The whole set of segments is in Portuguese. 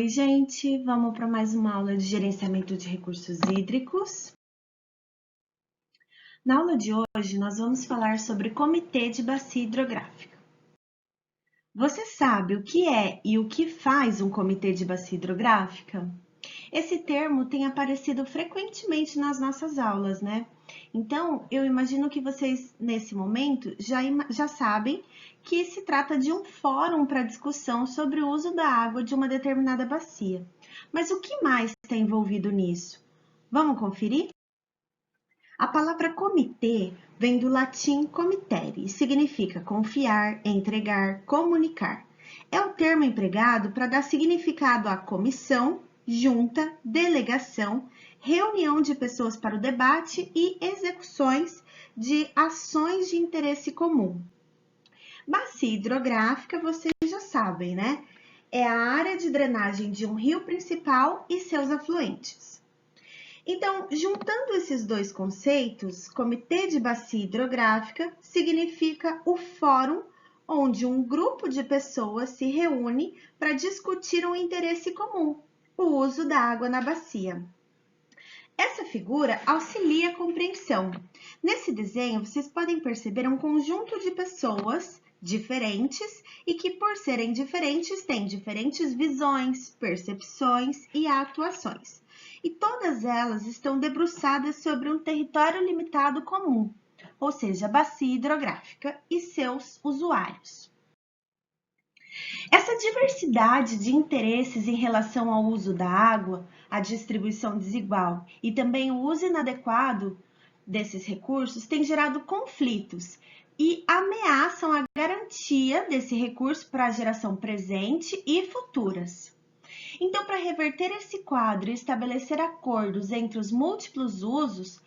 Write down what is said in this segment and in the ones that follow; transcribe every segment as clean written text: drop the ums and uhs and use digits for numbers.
Oi, gente! Vamos para mais uma aula de gerenciamento de recursos hídricos. Na aula de hoje, nós vamos falar sobre comitê de bacia hidrográfica. Você sabe o que é e o que faz um comitê de bacia hidrográfica? Esse termo tem aparecido frequentemente nas nossas aulas, né? Então, eu imagino que vocês, nesse momento, já sabem que se trata de um fórum para discussão sobre o uso da água de uma determinada bacia. Mas o que mais está envolvido nisso? Vamos conferir? A palavra comitê vem do latim comitere e significa confiar, entregar, comunicar. É o termo empregado para dar significado à comissão, junta, delegação, reunião de pessoas para o debate e execuções de ações de interesse comum. Bacia hidrográfica, vocês já sabem, né? É a área de drenagem de um rio principal e seus afluentes. Então, juntando esses dois conceitos, comitê de bacia hidrográfica significa o fórum onde um grupo de pessoas se reúne para discutir um interesse comum, o uso da água na bacia. Essa figura auxilia a compreensão. Nesse desenho, vocês podem perceber um conjunto de pessoas diferentes e que, por serem diferentes, têm diferentes visões, percepções e atuações. E todas elas estão debruçadas sobre um território limitado comum, ou seja, a bacia hidrográfica e seus usuários. Essa diversidade de interesses em relação ao uso da água, a distribuição desigual e também o uso inadequado desses recursos tem gerado conflitos e ameaçam a garantia desse recurso para a geração presente e futuras. Então, para reverter esse quadro e estabelecer acordos entre os múltiplos usos,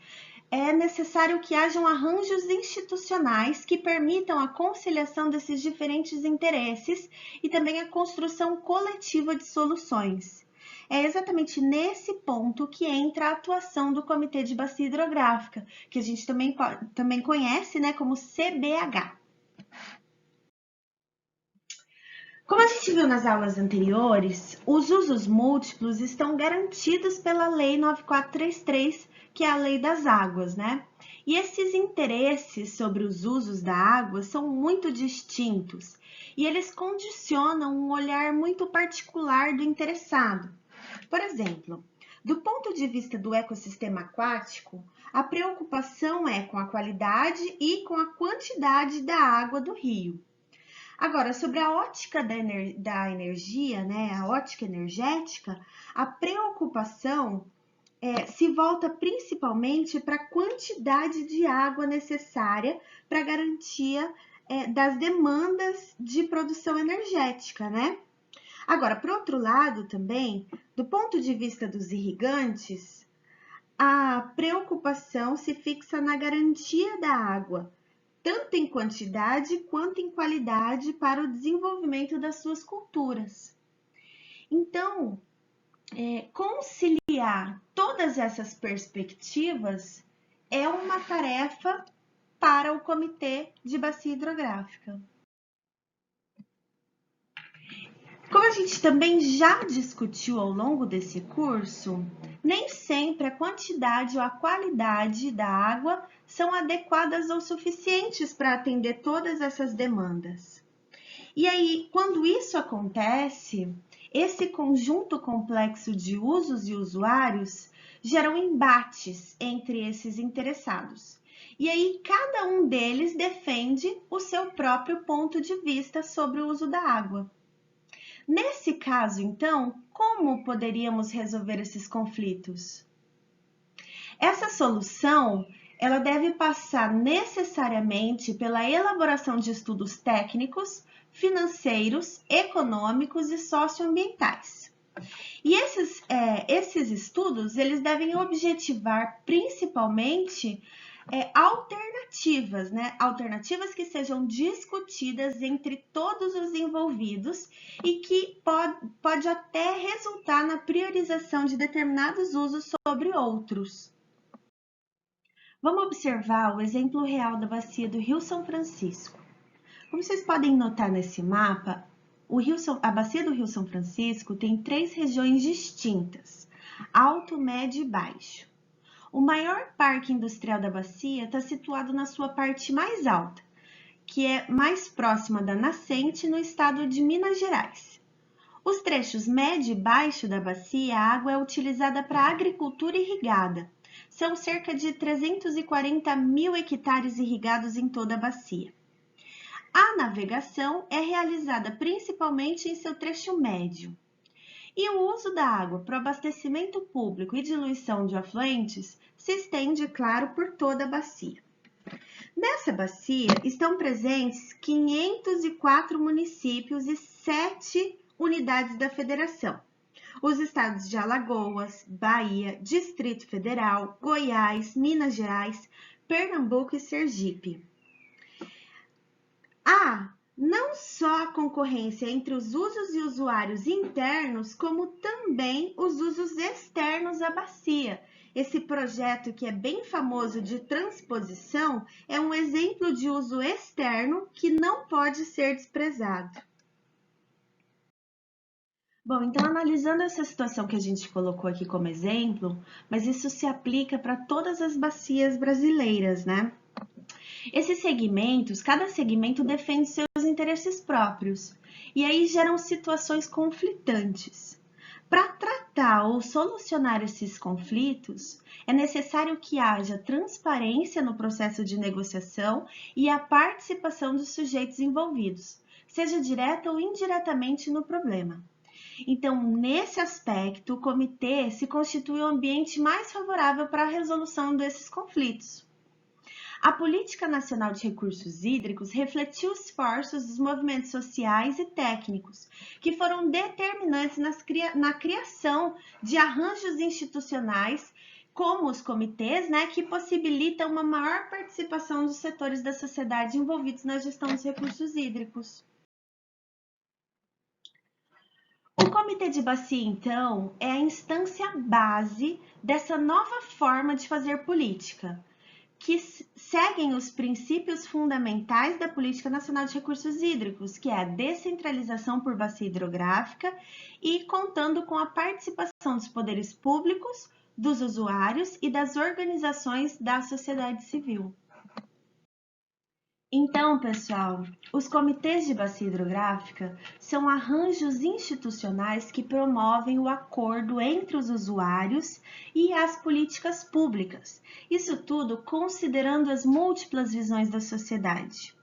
é necessário que hajam arranjos institucionais que permitam a conciliação desses diferentes interesses e também a construção coletiva de soluções. É exatamente nesse ponto que entra a atuação do Comitê de Bacia Hidrográfica, que a gente também conhece, né, como CBH. Como a gente viu nas aulas anteriores, os usos múltiplos estão garantidos pela Lei 9433, que é a Lei das Águas, né? E esses interesses sobre os usos da água são muito distintos e eles condicionam um olhar muito particular do interessado. Por exemplo, do ponto de vista do ecossistema aquático, a preocupação é com a qualidade e com a quantidade da água do rio. Agora, sobre a ótica da energia, né, a ótica energética, a preocupação se volta principalmente para a quantidade de água necessária para a garantia das demandas de produção energética, né? Agora, por outro lado também, do ponto de vista dos irrigantes, a preocupação se fixa na garantia da água, tanto em quantidade quanto em qualidade para o desenvolvimento das suas culturas. Então, conciliar todas essas perspectivas é uma tarefa para o Comitê de Bacia Hidrográfica. Como a gente também já discutiu ao longo desse curso, nem sempre a quantidade ou a qualidade da água são adequadas ou suficientes para atender todas essas demandas. E aí, quando isso acontece, esse conjunto complexo de usos e usuários geram embates entre esses interessados. E aí, cada um deles defende o seu próprio ponto de vista sobre o uso da água. Nesse caso, então, como poderíamos resolver esses conflitos? Essa solução, ela deve passar necessariamente pela elaboração de estudos técnicos, financeiros, econômicos e socioambientais. E esses estudos, eles devem objetivar principalmente alternativas, né? Alternativas que sejam discutidas entre todos os envolvidos e que pode até resultar na priorização de determinados usos sobre outros. Vamos observar o exemplo real da bacia do Rio São Francisco. Como vocês podem notar nesse mapa, a bacia do Rio São Francisco tem 3 regiões distintas, alto, médio e baixo. O maior parque industrial da bacia está situado na sua parte mais alta, que é mais próxima da nascente no estado de Minas Gerais. Os trechos médio e baixo da bacia, a água é utilizada para agricultura irrigada. São cerca de 340 mil hectares irrigados em toda a bacia. A navegação é realizada principalmente em seu trecho médio. E o uso da água para abastecimento público e diluição de afluentes se estende, claro, por toda a bacia. Nessa bacia estão presentes 504 municípios e 7 unidades da federação. Os estados de Alagoas, Bahia, Distrito Federal, Goiás, Minas Gerais, Pernambuco e Sergipe. Há não só a concorrência entre os usos e usuários internos, como também os usos externos à bacia. Esse projeto, que é bem famoso de transposição, é um exemplo de uso externo que não pode ser desprezado. Bom, então analisando essa situação que a gente colocou aqui como exemplo, mas isso se aplica para todas as bacias brasileiras, né? Esses segmentos, cada segmento defende seus interesses próprios, e aí geram situações conflitantes. Para tratar ou solucionar esses conflitos, é necessário que haja transparência no processo de negociação e a participação dos sujeitos envolvidos, seja direta ou indiretamente no problema. Então, nesse aspecto, o comitê se constitui um ambiente mais favorável para a resolução desses conflitos. A Política Nacional de Recursos Hídricos refletiu os esforços dos movimentos sociais e técnicos, que foram determinantes na criação de arranjos institucionais, como os comitês, que possibilitam uma maior participação dos setores da sociedade envolvidos na gestão dos recursos hídricos. O Comitê de Bacia, então, é a instância base dessa nova forma de fazer política, que seguem os princípios fundamentais da Política Nacional de Recursos Hídricos, que é a descentralização por bacia hidrográfica e contando com a participação dos poderes públicos, dos usuários e das organizações da sociedade civil. Então, pessoal, os comitês de bacia hidrográfica são arranjos institucionais que promovem o acordo entre os usuários e as políticas públicas. Isso tudo considerando as múltiplas visões da sociedade.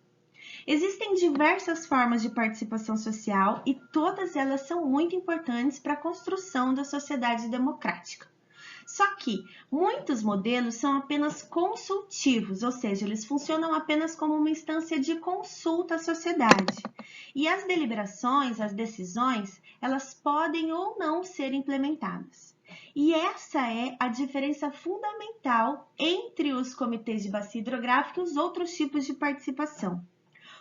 Existem diversas formas de participação social e todas elas são muito importantes para a construção da sociedade democrática. Só que muitos modelos são apenas consultivos, ou seja, eles funcionam apenas como uma instância de consulta à sociedade. E as deliberações, as decisões, elas podem ou não ser implementadas. E essa é a diferença fundamental entre os comitês de bacia hidrográfica e os outros tipos de participação.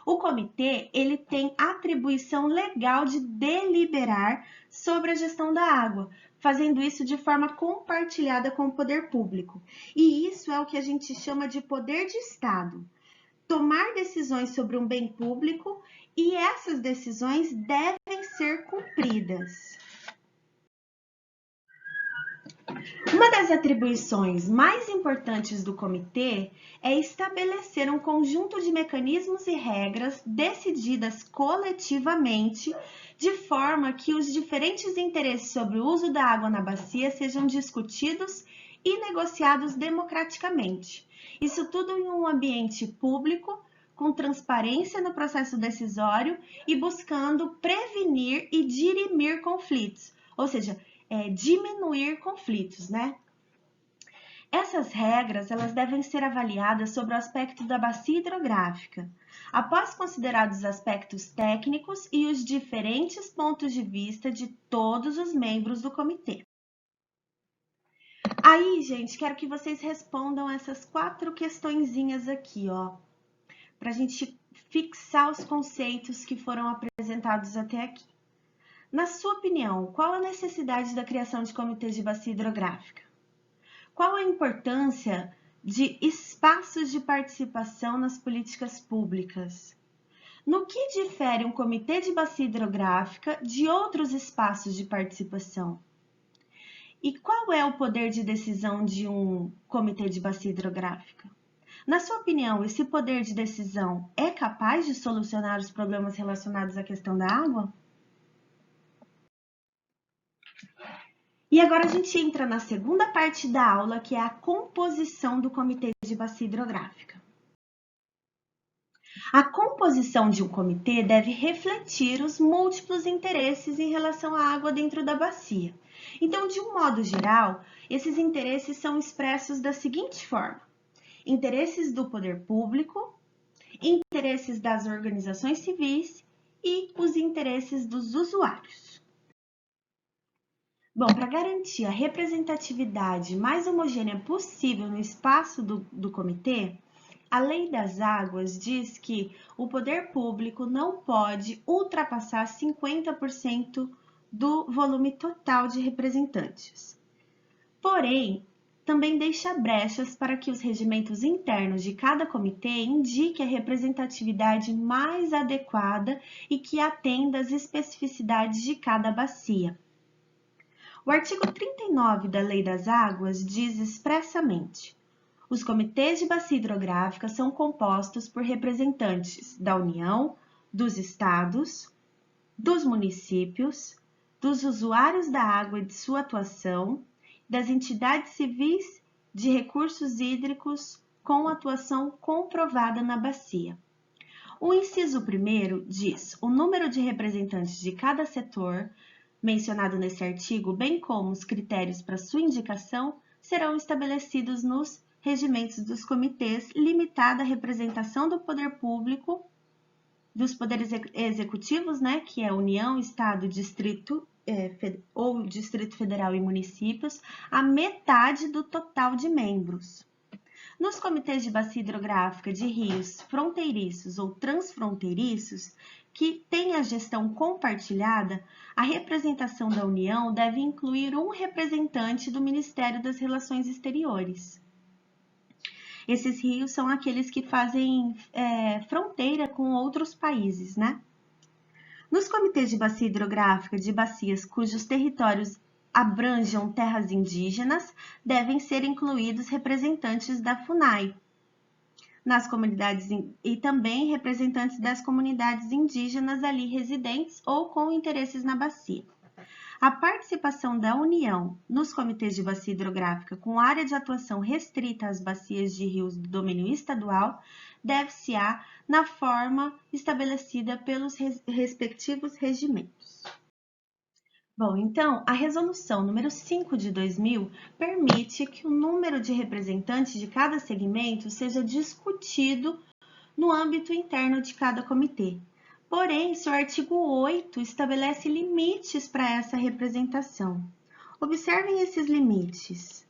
O comitê, ele tem atribuição legal de deliberar sobre a gestão da água, fazendo isso de forma compartilhada com o poder público. E isso é o que a gente chama de poder de Estado. Tomar decisões sobre um bem público e essas decisões devem ser cumpridas. Uma das atribuições mais importantes do comitê é estabelecer um conjunto de mecanismos e regras decididas coletivamente, de forma que os diferentes interesses sobre o uso da água na bacia sejam discutidos e negociados democraticamente. Isso tudo em um ambiente público, com transparência no processo decisório e buscando prevenir e dirimir conflitos, ou seja, diminuir conflitos, Essas regras, elas devem ser avaliadas sobre o aspecto da bacia hidrográfica, após considerados os aspectos técnicos e os diferentes pontos de vista de todos os membros do comitê. Aí, gente, quero que vocês respondam essas 4 questõezinhas aqui, para a gente fixar os conceitos que foram apresentados até aqui. Na sua opinião, qual a necessidade da criação de comitês de bacia hidrográfica? Qual a importância de espaços de participação nas políticas públicas? No que difere um comitê de bacia hidrográfica de outros espaços de participação? E qual é o poder de decisão de um comitê de bacia hidrográfica? Na sua opinião, esse poder de decisão é capaz de solucionar os problemas relacionados à questão da água? E agora a gente entra na segunda parte da aula, que é a composição do comitê de bacia hidrográfica. A composição de um comitê deve refletir os múltiplos interesses em relação à água dentro da bacia. Então, de um modo geral, esses interesses são expressos da seguinte forma: interesses do poder público, interesses das organizações civis e os interesses dos usuários. Bom, para garantir a representatividade mais homogênea possível no espaço do comitê, a Lei das Águas diz que o poder público não pode ultrapassar 50% do volume total de representantes. Porém, também deixa brechas para que os regimentos internos de cada comitê indiquem a representatividade mais adequada e que atenda às especificidades de cada bacia. O artigo 39 da Lei das Águas diz expressamente: os comitês de bacia hidrográfica são compostos por representantes da União, dos estados, dos municípios, dos usuários da água e de sua atuação, das entidades civis de recursos hídricos com atuação comprovada na bacia. O inciso 1º diz o número de representantes de cada setor mencionado nesse artigo, bem como os critérios para sua indicação, serão estabelecidos nos regimentos dos comitês, limitada a representação do poder público, dos poderes executivos, né, que é União, Estado, Distrito ou Distrito Federal e municípios, a metade do total de membros. Nos comitês de bacia hidrográfica de rios fronteiriços ou transfronteiriços, que têm a gestão compartilhada, a representação da União deve incluir um representante do Ministério das Relações Exteriores. Esses rios são aqueles que fazem fronteira com outros países, né? Nos comitês de bacia hidrográfica de bacias cujos territórios abranjam terras indígenas, devem ser incluídos representantes da FUNAI, nas comunidades e também representantes das comunidades indígenas ali residentes ou com interesses na bacia. A participação da União nos comitês de bacia hidrográfica com área de atuação restrita às bacias de rios do domínio estadual deve-se-á na forma estabelecida pelos respectivos regimentos. Bom, então, a Resolução número 5 de 2000 permite que o número de representantes de cada segmento seja discutido no âmbito interno de cada comitê. Porém, seu artigo 8 estabelece limites para essa representação. Observem esses limites.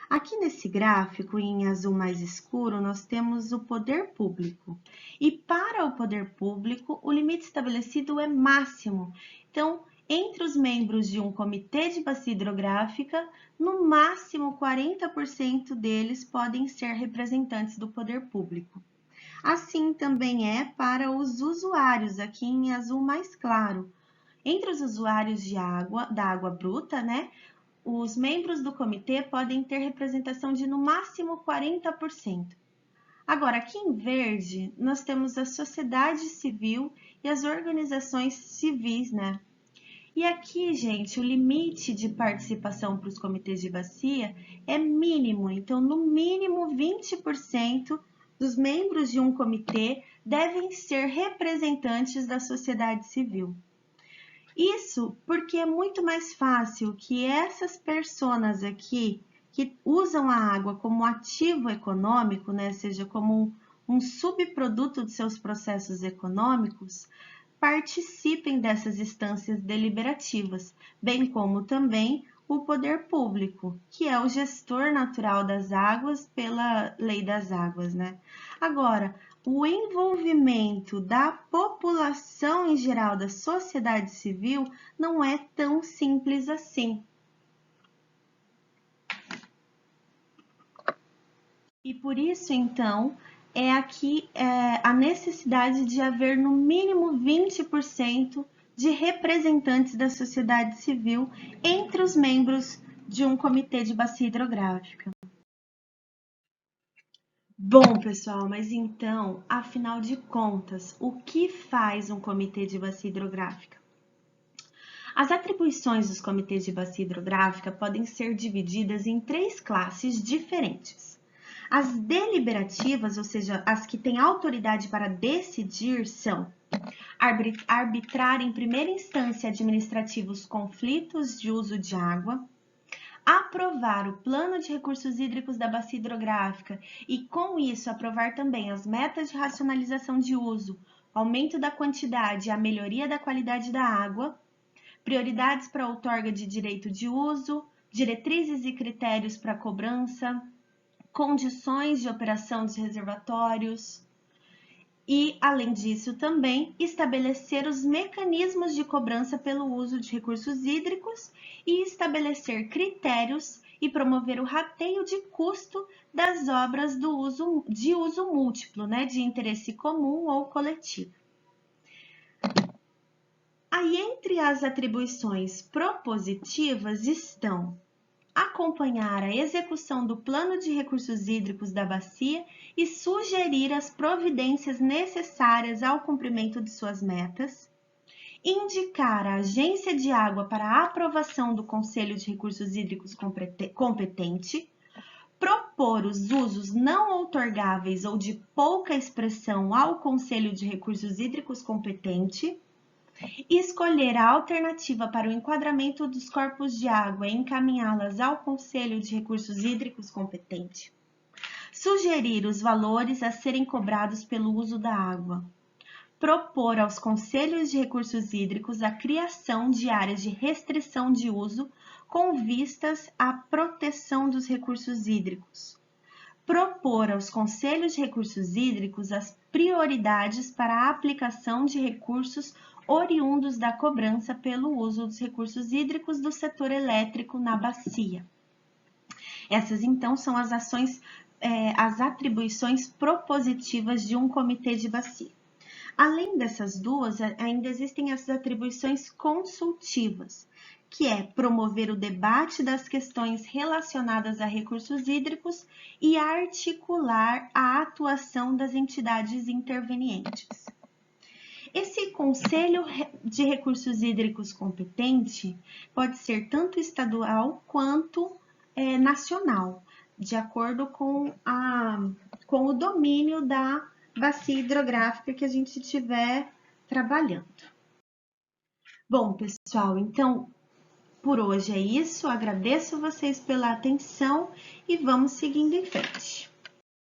Aqui nesse gráfico, em azul mais escuro, nós temos o poder público. E para o poder público, o limite estabelecido é máximo. Então, entre os membros de um comitê de bacia hidrográfica, no máximo 40% deles podem ser representantes do poder público. Assim também é para os usuários, aqui em azul mais claro. Entre os usuários da água bruta, né, os membros do comitê podem ter representação de no máximo 40%. Agora, aqui em verde, nós temos a sociedade civil e as organizações civis, né? E aqui, gente, o limite de participação para os comitês de bacia é mínimo, então, no mínimo 20% dos membros de um comitê devem ser representantes da sociedade civil. Isso porque é muito mais fácil que essas pessoas aqui que usam a água como ativo econômico, né, seja como um subproduto de seus processos econômicos, participem dessas instâncias deliberativas, bem como também o poder público, que é o gestor natural das águas pela Lei das Águas, né? Agora, o envolvimento da população em geral, da sociedade civil, não é tão simples assim. E por isso, então, é aqui a necessidade de haver no mínimo 20% de representantes da sociedade civil entre os membros de um comitê de bacia hidrográfica. Bom, pessoal, mas então, afinal de contas, o que faz um comitê de bacia hidrográfica? As atribuições dos comitês de bacia hidrográfica podem ser divididas em 3 classes diferentes. As deliberativas, ou seja, as que têm autoridade para decidir, são arbitrar em primeira instância administrativos conflitos de uso de água, aprovar o plano de recursos hídricos da bacia hidrográfica e, com isso, aprovar também as metas de racionalização de uso, aumento da quantidade e a melhoria da qualidade da água, prioridades para a outorga de direito de uso, diretrizes e critérios para cobrança, condições de operação dos reservatórios e, além disso, também estabelecer os mecanismos de cobrança pelo uso de recursos hídricos e estabelecer critérios e promover o rateio de custo das obras de uso múltiplo, de interesse comum ou coletivo. Aí, entre as atribuições propositivas estão acompanhar a execução do plano de recursos hídricos da bacia e sugerir as providências necessárias ao cumprimento de suas metas, indicar a agência de água para a aprovação do Conselho de Recursos Hídricos competente, propor os usos não outorgáveis ou de pouca expressão ao Conselho de Recursos Hídricos competente, escolher a alternativa para o enquadramento dos corpos de água e encaminhá-las ao Conselho de Recursos Hídricos competente. Sugerir os valores a serem cobrados pelo uso da água. Propor aos Conselhos de Recursos Hídricos a criação de áreas de restrição de uso com vistas à proteção dos recursos hídricos. Propor aos Conselhos de Recursos Hídricos as prioridades para a aplicação de recursos oriundos da cobrança pelo uso dos recursos hídricos do setor elétrico na bacia. Essas, então, são as as atribuições propositivas de um comitê de bacia. Além dessas duas, ainda existem as atribuições consultivas, que é promover o debate das questões relacionadas a recursos hídricos e articular a atuação das entidades intervenientes. Esse Conselho de Recursos Hídricos competente pode ser tanto estadual quanto nacional, de acordo com o domínio da bacia hidrográfica que a gente estiver trabalhando. Bom, pessoal, então, por hoje é isso. Agradeço vocês pela atenção e vamos seguindo em frente.